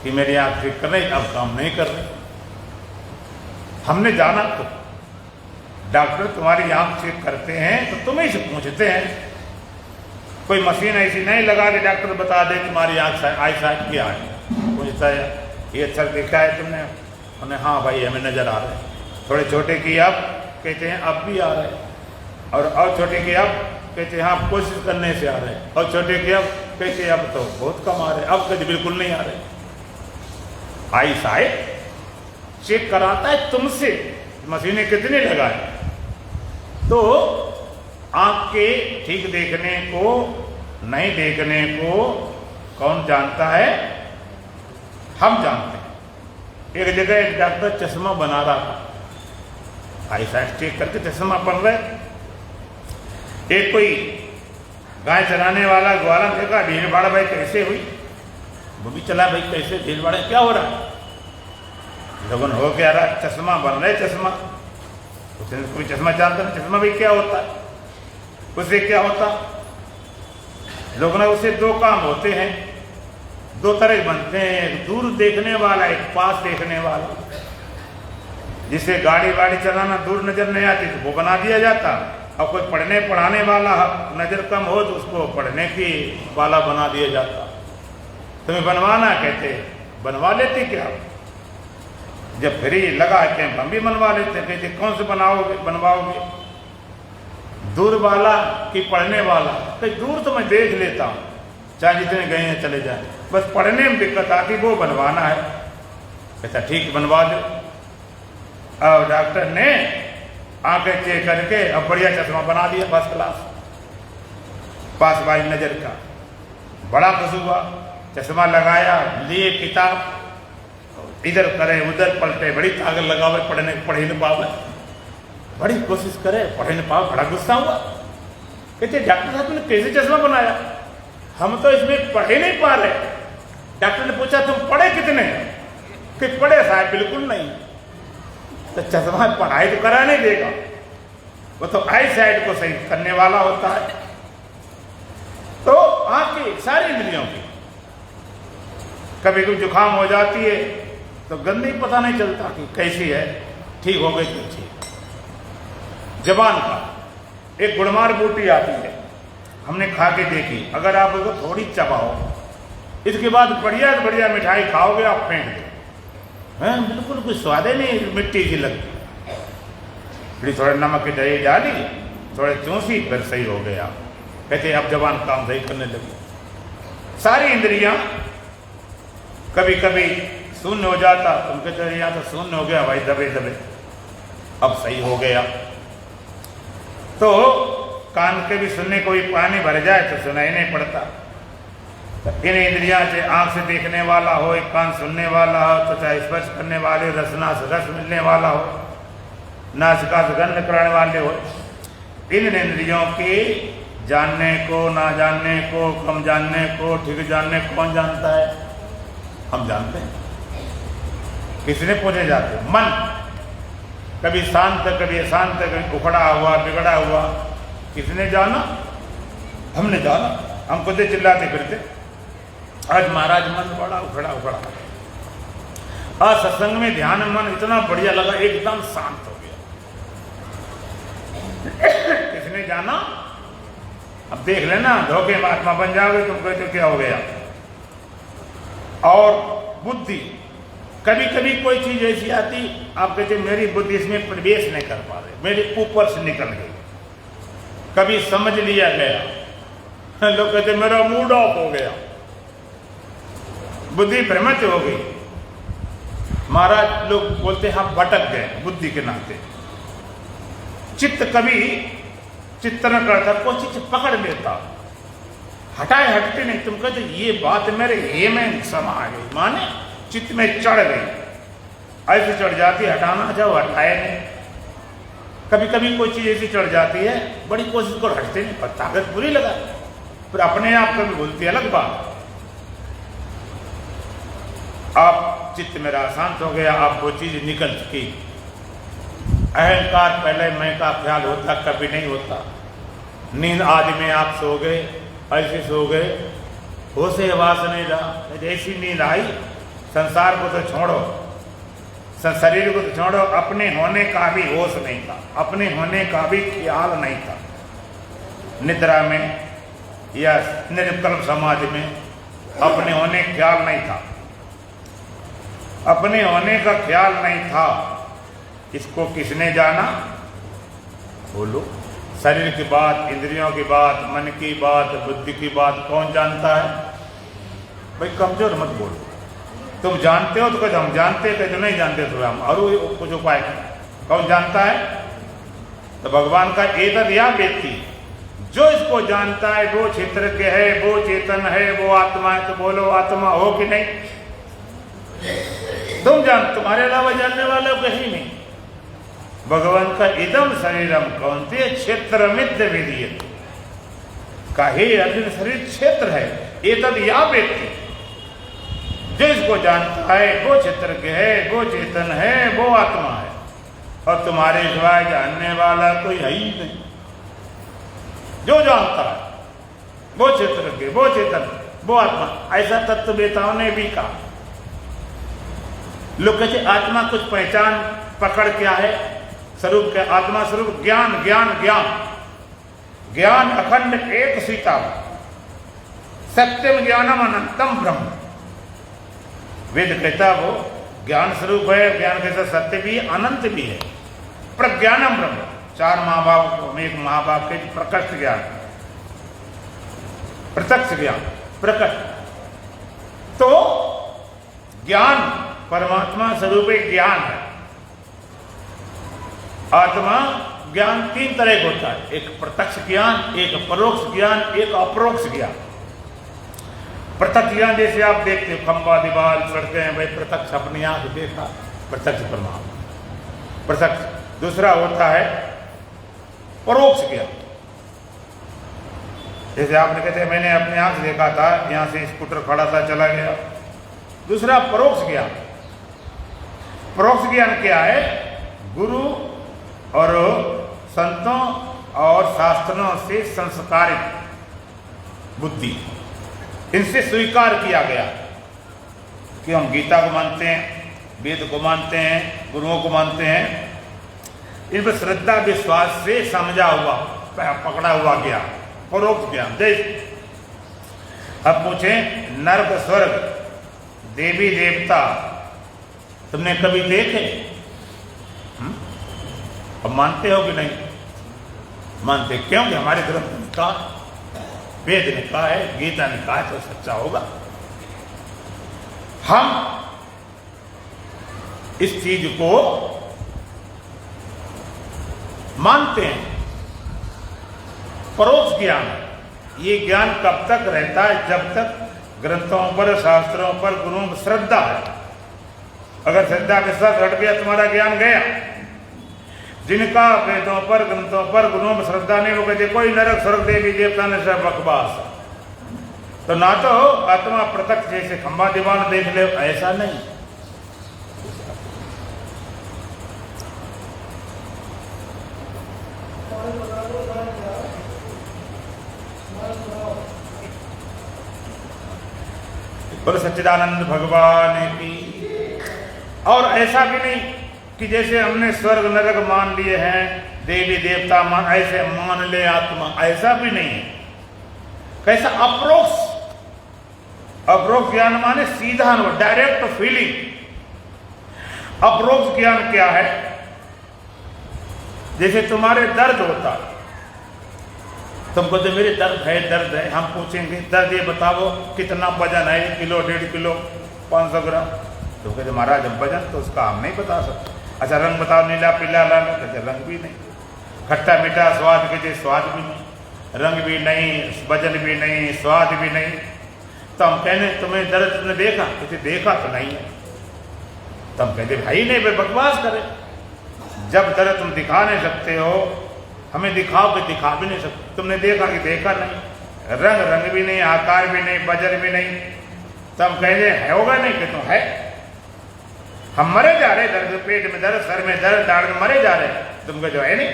कि मेरी आंख ठीक कर रही, अब काम नहीं कर रही। हमने जाना। तो डॉक्टर तुम्हारी आंख चेक करते हैं तो तुम्हें से पूछते हैं, कोई मशीन ऐसी नहीं लगा के डॉक्टर बता दे तुम्हारी आंख आई साइड क्या है। पूछता है ये अच्छा देखा है तुमने? उन्हें हाँ भाई हमें नजर आ रहे हैं। थोड़े छोटे की अब कहते हैं अब भी आ रहे हैं, और छोटे की अब कहते हैं हाँ कोशिश करने से आ रहे हैं, और छोटे की अब कहते हैं अब तो बहुत कम आ रहे हैं, अब कहते बिल्कुल नहीं आ रहे। आई साइड चेक कराता है तुमसे, मशीनें कितनी लगाए। तो आंख के ठीक देखने को, नहीं देखने को कौन जानता है? हम जानते हैं। एक जगह एक डॉक्टर चश्मा बना रहा था, आई साइड चेक करके चश्मा बन रहे। एक कोई गाय चराने वाला ग्वाला देखा, भीड़ भाड़ भाई कैसे हुई? वो भी चला भाई कैसे भीड़ भाड़, क्या हो रहा है? लोगों हो क्या रहा? चश्मा बन रहे। चश्मा कोई चश्मा जानता है? चश्मा भी क्या होता है? उससे क्या होता? लोगों ने उससे दो काम होते हैं, दो तरह बनते हैं, एक दूर देखने वाला, एक पास देखने वाला। जिसे गाड़ी वाड़ी चलाना दूर नजर नहीं आती तो वो बना दिया जाता, और कोई पढ़ने पढ़ाने वाला नजर कम हो तो उसको पढ़ने की वाला बना दिया जाता। तुम्हें बनवाना कहते, बनवा लेते क्या? जब फ्री लगा के हम भी बनवा लेते। कहते कौन से बनवाओगे? दूर वाला कि पढ़ने वाला? कहीं दूर तो मैं देख लेता हूँ, चाहे जितने गए हैं चले जाए, बस पढ़ने में दिक्कत आती, वो बनवाना है। कहता ठीक बनवा दो। और डॉक्टर ने आंखें चेक करके अब बढ़िया चश्मा बना दिया, फर्स्ट क्लास, पास बाई नजर का। बड़ा खुश हुआ, चश्मा लगाया, लिए किताब, इधर करे उधर पलटे, बड़ी ताकत लगावे, पढ़े न पावे, बड़ी कोशिश करे पढ़े न पावे। बड़ा गुस्सा हुआ, कहते डॉक्टर साहब ने कैसे चश्मा बनाया? हम तो इसमें पढ़े नहीं पा रहे। डॉक्टर ने पूछा तुम पढ़े कितने? कि पढ़े साहब बिल्कुल नहीं। तो चश्मा पढ़ाई तो करा नहीं देगा, वो तो आई साइड को सही करने वाला होता है। तो आपकी सारी इंद्रियों की कभी कभी जुकाम हो जाती है तो गंदी पता नहीं चलता कि कैसी है, ठीक हो गई तो ठीक। जबान का एक गुड़मार बूटी आती है, हमने खा के देखी, अगर आप उसको थोड़ी चबाओ, इसके बाद बढ़िया से बढ़िया मिठाई खाओगे आप फेंक दो, बिल्कुल कुछ स्वाद ही नहीं, मिट्टी सी लगती। फिर थोड़े नमक की दही डाली, थोड़े चूसी, फिर सही हो गया। कहते अब जबान काम सही करने लगी। सारी इंद्रियां कभी कभी शून्य हो जाता, तुम कहते यहाँ तो शून्य हो गया भाई, दबे दबे, अब सही हो गया। तो कान के भी सुनने को भी पानी भर जाए तो सुनाई नहीं पड़ता। तो इन इंद्रियां से आंख से देखने वाला हो, एक कान सुनने वाला हो, तो चाहे स्पर्श करने वाले, रसना से रस मिलने वाला हो, नासिका से गंध कराने वाले हो, इन इंद्रियों के जानने को, ना जानने को, कम जानने को, ठीक जानने को कौन जानता है? हम जानते हैं। किसने पूछे जाते? मन कभी शांत, कभी अशांत, कभी उखड़ा हुआ, बिगड़ा हुआ, किसने जाना? हमने जाना। हम खुद चिल्लाते फिरते, आज महाराज मन बड़ा उखड़ा उखड़ा। आज सत्संग में ध्यान में मन इतना बढ़िया लगा, एकदम शांत हो गया। किसने जाना? अब देख लेना, धोखे में आत्मा बन जाओगे तुम कहते क्या हो गया। और बुद्धि, कभी कभी कोई चीज ऐसी आती, आप कहते मेरी बुद्धि इसमें प्रवेश नहीं कर पा रही, मेरे ऊपर से निकल गई, कभी समझ लिया गया, लोग कहते मेरा मूड ऑफ हो गया, बुद्धि भ्रमित हो गई, महाराज लोग बोलते हम भटक गए बुद्धि के नाते। चित्त कभी चित्तन करता, कोई चीज पकड़ लेता, हटाए हटते नहीं, तुम कहते ये बात मेरे ये में समा गई, माने चित्त में चढ़ गई, ऐसे चढ़ जाती, हटाना जाओ हटाए नहीं। कभी कभी कोई चीज ऐसी चढ़ जाती है, बड़ी कोशिश कर हटते नहीं, पर ताकत बुरी लगा, फिर अपने आप कभी बोलती अलग बात। आप चित्त मेरा शांत हो गया, आप वो चीज निकल चुकी। अहंकार पहले मैं का ख्याल होता, कभी नहीं होता। नींद आदि में आप सो गए, ऐसे सो गए, होश आवास नहीं रहा, जैसी नींद आई संसार को तो छोड़ो, शरीर को तो छोड़ो, अपने होने का भी होश नहीं था, अपने होने का भी ख्याल नहीं था। निद्रा में या निर्विकल्प समाधि में अपने होने ख्याल नहीं था, अपने होने का ख्याल नहीं था। इसको किसने जाना? बोलो। शरीर की बात, इंद्रियों की बात, मन की बात, बुद्धि की बात कौन जानता है? भाई कमजोर मत बोलो, तुम जानते हो तो कहते हम जानते, कहते नहीं जानते तो हम और कुछ उपाय कौन जानता है? तो भगवान का एतद या व्यक्ति जो इसको जानता है, वो क्षेत्र के है, वो चेतन है, वो आत्मा है। तो बोलो आत्मा हो कि नहीं? तुम जान, तुम्हारे अलावा जानने वाले कहीं नहीं। भगवान का इदम शरीरम कौनते क्षेत्र मित्र विधीयते, कहे अर्जुन शरीर क्षेत्र है। एतद या व्यक्ति जो इसको जानता है, वो क्षेत्र के है, वो चेतन है, वो आत्मा है। और तुम्हारे सिवाय जानने वाला कोई है ही नहीं। जो जानता है वो क्षेत्र के, वो चेतन, वो आत्मा, ऐसा तत्ववेताओं ने भी कहा। लोग कहते आत्मा कुछ पहचान पकड़ क्या है? स्वरूप के आत्मा स्वरूप ज्ञान, ज्ञान, ज्ञान, ज्ञान अखंड एक सीता, सत्यम ज्ञानम अनंतम ब्रह्म। वेद कहता वो ज्ञान स्वरूप है, ज्ञान कहता सत्य भी है, अनंत भी है। प्रज्ञानम ब्रह्म, चार महाभाव में एक महाभाव के प्रकट ज्ञान, प्रत्यक्ष ज्ञान, प्रकट। तो ज्ञान परमात्मा स्वरूप ज्ञान है। आत्मा ज्ञान तीन तरह का होता है, एक प्रत्यक्ष ज्ञान, एक परोक्ष ज्ञान, एक अपरोक्ष ज्ञान। प्रत्यक्ष ज्ञान जैसे आप देखते हो खंबा दीवार सड़ते हैं, भाई प्रत्यक्ष अपनी आंख देखा, प्रत्यक्ष परमात्मा प्रत्यक्ष। दूसरा होता है परोक्ष ज्ञान, जैसे आपने कहते हैं मैंने अपनी आंख देखा था, यहां से स्कूटर खड़ा था चला गया। दूसरा परोक्ष ज्ञान। परोक्ष ज्ञान क्या है? गुरु और संतों और शास्त्रों से संस्कारित बुद्धि, इनसे स्वीकार किया गया कि हम गीता को मानते हैं, वेद को मानते हैं, गुरुओं को मानते हैं। इन पर श्रद्धा विश्वास से समझा हुआ, पकड़ा हुआ गया परोक्ष ज्ञान। जैसे अब पूछे नर्क स्वर्ग देवी देवता तुमने कभी देखे? अब मानते हो कि नहीं? मानते क्यों? कि हमारे ग्रंथ ने कहा, वेद ने कहा है, गीता ने कहा है, तो सच्चा होगा। हम इस चीज को मानते हैं। परोक्ष ज्ञान, ये ज्ञान कब तक रहता है? जब तक ग्रंथों पर, शास्त्रों पर, गुरुओं पर श्रद्धा है। अगर श्रद्धा विश्वास हट गया, तुम्हारा ज्ञान गया। जिनका वेदों पर, ग्रंथों पर, गुरुओं पर श्रद्धा नहीं, वो कहते कोई नरक स्वर्ग देवी देवता ने सब बकवास। तो ना तो आत्मा प्रत्यक्ष जैसे खंबा दीवान देख ले, ऐसा नहीं। और सच्चिदानंद भगवान की। और ऐसा भी नहीं कि जैसे हमने स्वर्ग नरक मान लिए हैं, देवी देवता मान, ऐसे मान ले आत्मा, ऐसा भी नहीं है। कैसा? अप्रोक्ष अपरोक्ष ज्ञान माने सीधा अनुभव, डायरेक्ट फीलिंग। अपरोक्ष ज्ञान क्या है? जैसे तुम्हारे दर्द होता, तुमको तो मेरे दर्द है, हम पूछेंगे दर्द ये बताओ कितना वजन है, 1 किलो 1.5 किलो 500 ग्राम, तो कहते महाराज हम वजन तो उसका हम नहीं बता सकते। अच्छा रंग बताओ, नीला पीला लाल, कहते रंग भी नहीं, खट्टा मीठा स्वाद कहते स्वाद भी नहीं, रंग भी नहीं, वजन भी नहीं, स्वाद भी नहीं। तो हम कहने तुम्हें दर्द तुमने देखा? कहते देखा तो नहीं है। तो हम कहते भाई नहीं भाई बकवास करे, जब दर्द तुम दिखा नहीं सकते हो, हमें दिखाओ कि दिखा भी नहीं सकते। तुमने देखा कि देखा नहीं, रंग भी नहीं, आकार भी नहीं, वजन भी नहीं, तो हम कहेंगे है होगा नहीं कि तुम है। हम मरे जा रहे, दर्द पेट में दर्द, सर में दर्द, दाढ़ में मरे जा रहे, तुमको जो है नहीं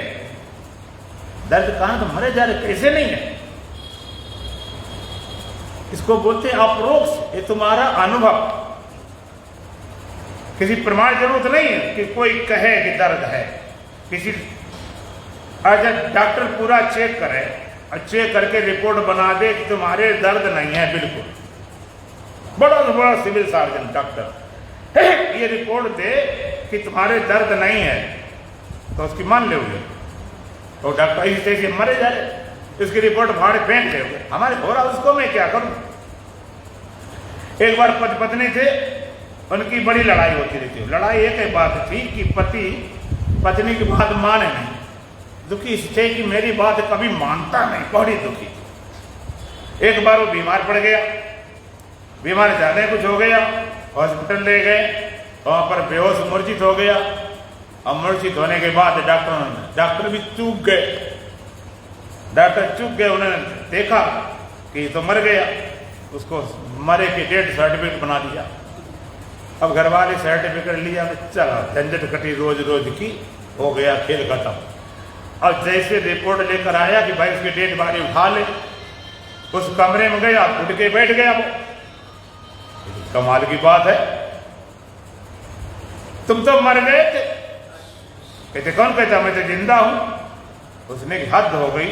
दर्द कहां, तो मरे जा रहे, कैसे नहीं है? इसको बोलते हैं अपरोक्ष। ये तुम्हारा अनुभव, किसी प्रमाण जरूरत नहीं है कि कोई कहे कि दर्द है। किसी अच्छा डॉक्टर पूरा चेक करे और चेक करके रिपोर्ट बना दे कि तुम्हारे दर्द नहीं है, बिल्कुल बड़ा से बड़ा सिविल सर्जन डॉक्टर ये रिपोर्ट दे कि तुम्हारे दर्द नहीं है, तो उसकी मान लोगे? तो डॉक्टर इस तरह से मरे जा रहे, इसकी रिपोर्ट फाड़ फेंक लोगे? हमारे हो रहा, उसको मैं क्या करूं? एक बार पति पत्नी थे, उनकी बड़ी लड़ाई होती रहती। लड़ाई एक बात थी कि पति पत्नी की बात माने नहीं, दुखी थे कि मेरी बात कभी मानता नहीं, बड़ी दुखी। एक बार वो बीमार पड़ गया, बीमार ज्यादा कुछ हो गया, हॉस्पिटल ले गए, वहां पर बेहोश मूर्छित हो गया। और मूर्छित होने के बाद डॉक्टर भी चूक गए, उन्होंने देखा कि तो मर गया, उसको मरे के डेथ सर्टिफिकेट बना दिया। अब घर वाले सर्टिफिकेट लिया, चला झंझट कटी रोज रोज की, हो गया खेल खत्म। अब जैसे रिपोर्ट लेकर आया कि भाई उसकी डेड बॉडी उठा ले, उस कमरे में गया, उठ के बैठ गया। वो कमाल की बात है, तुम तो मर गए थे। कहते कौन कहता? मैं तो जिंदा हूं। उसने की हद हो गई,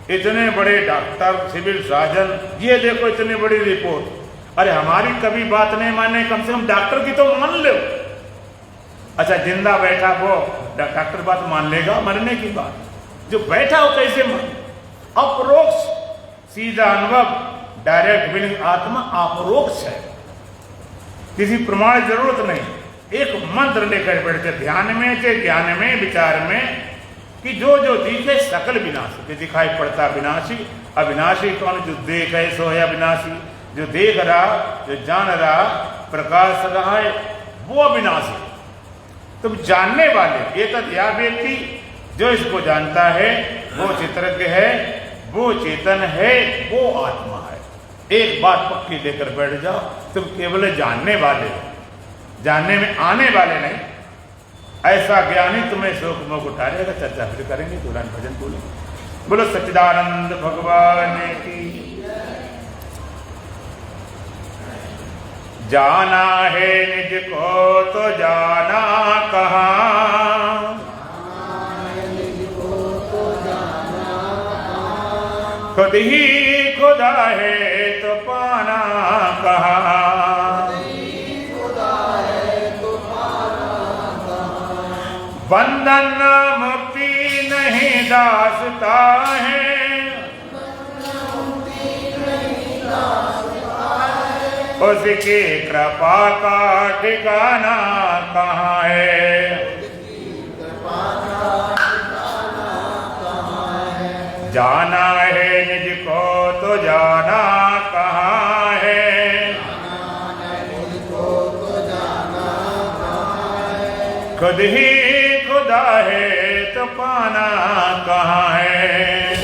इतने बड़े डॉक्टर सिविल सर्जन, ये देखो इतनी बड़ी रिपोर्ट, अरे हमारी कभी बात नहीं माने, कम से कम डॉक्टर की तो मान लो। अच्छा जिंदा बैठा वो डॉक्टर बात मान लेगा, मरने की बात जो बैठा हो कैसे मान? अपरोक्ष, सीधा अनुभव, डायरेक्ट फीलिंग। आत्मा अपरोक्ष है, किसी प्रमाण जरूरत नहीं। एक मंत्र लेकर बैठते ध्यान में, से ज्ञान में, विचार में, कि जो जो दिखे सकल विनाशी, जो दिखाई पड़ता विनाशी। अविनाशी कौन? जो देख है सो है अविनाशी, जो देख रहा, जो जान रहा, प्रकाश रहा है, वो अविनाशी। तुम जानने वाले, एक या व्यक्ति जो इसको जानता है, वो चित्रज्ञ है, वो चेतन है, वो आत्मा है। एक बात पक्की लेकर बैठ जाओ, तुम केवल जानने वाले हो, जानने में आने वाले नहीं। ऐसा ज्ञान ही तुम्हें शोक मोह उठाएगा। चर्चा फिर करेंगे, पुराण भजन बोलेंगे। बोलो सच्चिदानंद भगवान की। जाना है निज को तो जाना कहाँ, खुद ही खुदा है तो पाना कहाँ। बंधन मुक्ति नहीं दासता है, उसकी कृपा का ठिकाना कहाँ है। जाना है निज को तो जाना कहाँ है, खुद ही खुदा है तो पाना कहाँ है।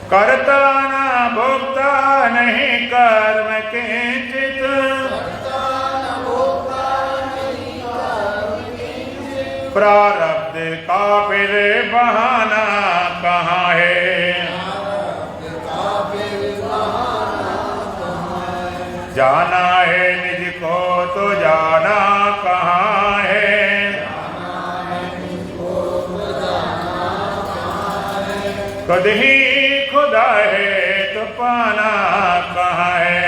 करता ना भोगता नहीं कर्म किंचित, प्रारब्ध का फिर बहाना कहाँ है। जाना है निज को तो जाना कहाँ है, खुद ही खुदा है पाना कहाँ है।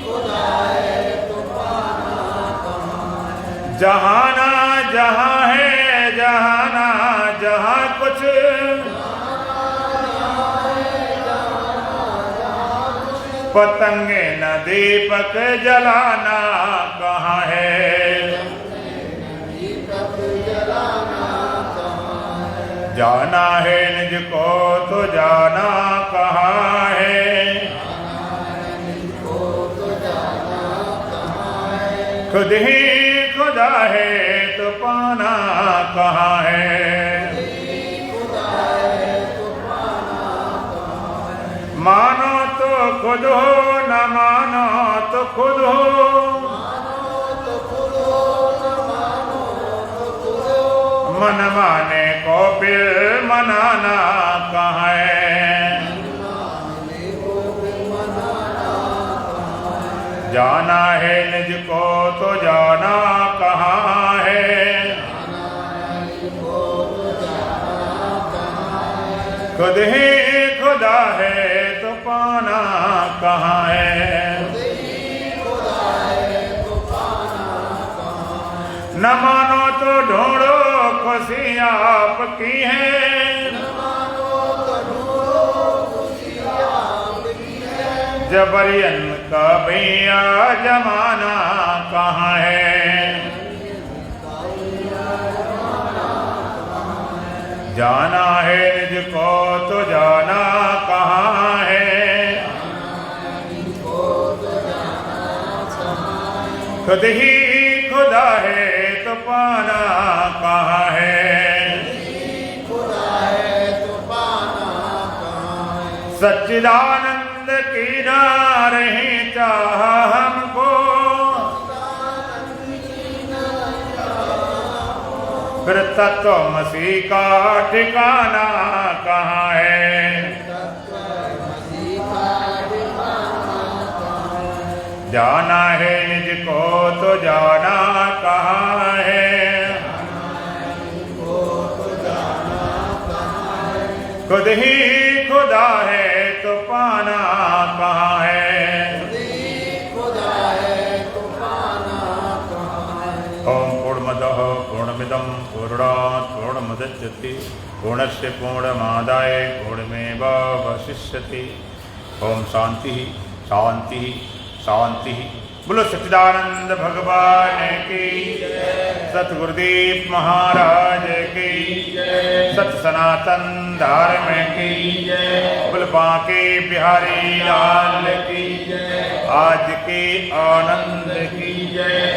खुदा है तो पाना कहाँ है। जहाना जहाँ है, जहाना जहाँ कुछ, पतंगे न दीपक जलाना कहाँ है। दीपक जलाना कहाँ है। जाना है निज को तो जाना कहाँ है। को तो जाना कहाँ है। खुद ही खुदा है तो पाना कहाँ है। खुदा है तो पाना कहाँ है। मानो तो खुद हो, न मानो तो खुद हो, मानो तो खुद हो, न मानो तो खुद हो। मन माने को फिर मनाना कहाँ है। माने को फिर मनाना कहाँ है। जाना है निज को तो जाना कहाँ है। को तो जाना कहाँ है। खुद ही खुदा है तो पाना कहाँ है। खुदा है तो पाना कहाँ है। न मानो तो ढूंढो खुशी आपकी है। मानो तो ढूंढो खुशी आपकी है। जबरियन का भैया जमाना कहाँ है। जाना है निज को तो जाना कहाँ है। खुद ही खुदा है तो पाना कहाँ है। खुदा है तो पाना कहाँ है। सच्चिदानंद की नारही चाह हमको, फिर तत्व मसीह का ठिकाना कहाँ है। जाना है निज को तो जाना कहाँ है। खुद ही खुदा है तो पाना कहाँ है। खुदा है तो पाना कहाँ है। ओम पूर्णमदः पूर्णमिदं पूर्णात् पूर्णमुदच्यते पूर्णस्य पूर्णमादाय पूर्णमेवावशिष्यते। ओम शांति शांति शांति। बोलो सच्चिदानंद भगवान की, सतगुरुदेव महाराज की, सत सनातन धर्म की, बोल बांके बिहारी लाल की, आज के आनंद की जय।